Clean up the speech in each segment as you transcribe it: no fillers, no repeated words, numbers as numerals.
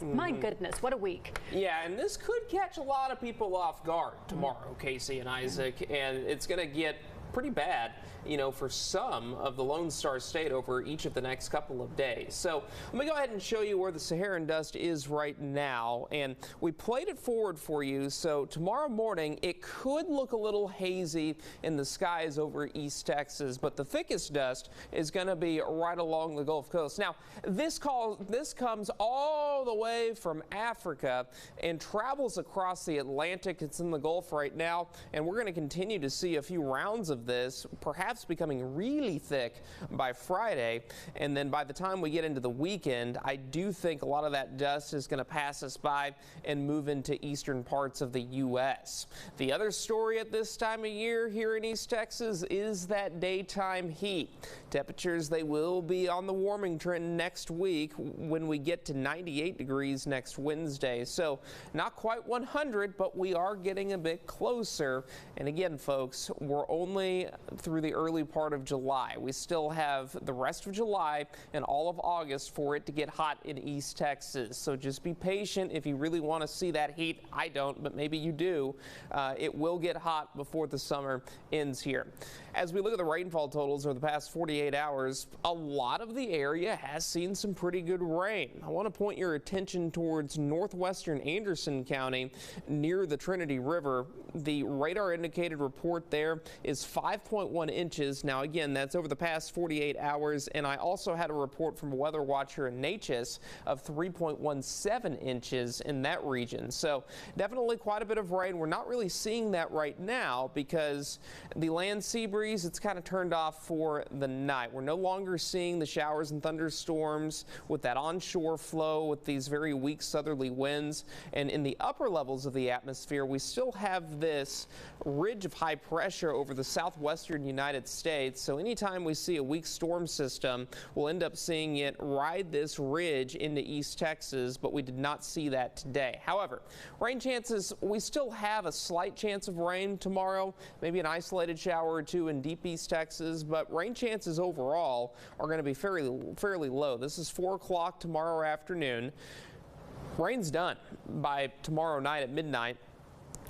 My goodness, what a week. Yeah, and this could catch a lot of people off guard tomorrow, Casey and Isaac, and it's going to get pretty bad, for some of the Lone Star State over each of the next couple of days. So let me go ahead and show you where the Saharan dust is right now, and we played it forward for you. So tomorrow morning it could look a little hazy in the skies over East Texas, but the thickest dust is going to be right along the Gulf Coast. Now this comes all the way from Africa and travels across the Atlantic. It's in the Gulf right now, and we're going to continue to see a few rounds of this, perhaps becoming really thick by Friday. And then by the time we get into the weekend, I do think a lot of that dust is going to pass us by and move into eastern parts of the U.S. The other story at this time of year here in East Texas is that daytime heat. Temperatures, they will be on the warming trend next week when we get to 98 degrees next Wednesday. So not quite 100, but we are getting a bit closer. And again, folks, we're only through the early part of July. We still have the rest of July and all of August for it to get hot in East Texas. So just be patient if you really want to see that heat. I don't, but maybe you do. It will get hot before the summer ends here. As we look at the rainfall totals over the past 48 hours, a lot of the area has seen some pretty good rain. I want to point your attention towards northwestern Anderson County near the Trinity River. The radar indicated report there is 5.1 inches. Now again, that's over the past 48 hours, and I also had a report from a weather watcher in Natchez of 3.17 inches in that region. So definitely quite a bit of rain. We're not really seeing that right now because the land sea breeze, it's kind of turned off for the night. We're no longer seeing the showers and thunderstorms with that onshore flow with these very weak southerly winds. And in the upper levels of the atmosphere, we still have this ridge of high pressure over the southwestern United States. So anytime we see a weak storm system, we'll end up seeing it ride this ridge into East Texas, but we did not see that today. However, rain chances, we still have a slight chance of rain tomorrow, maybe an isolated shower or two in deep East Texas, but rain chances overall are going to be fairly low. This is 4 o'clock tomorrow afternoon. Rain's done by tomorrow night at midnight.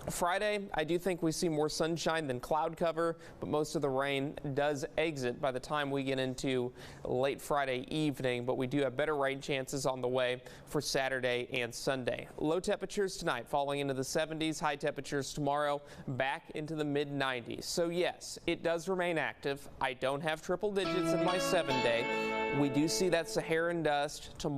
Friday, I do think we see more sunshine than cloud cover, but most of the rain does exit by the time we get into late Friday evening, but we do have better rain chances on the way for Saturday and Sunday. Low temperatures tonight falling into the 70s, high temperatures tomorrow back into the mid-90s. So yes, it does remain active. I don't have triple digits in my 7-day. We do see that Saharan dust tomorrow.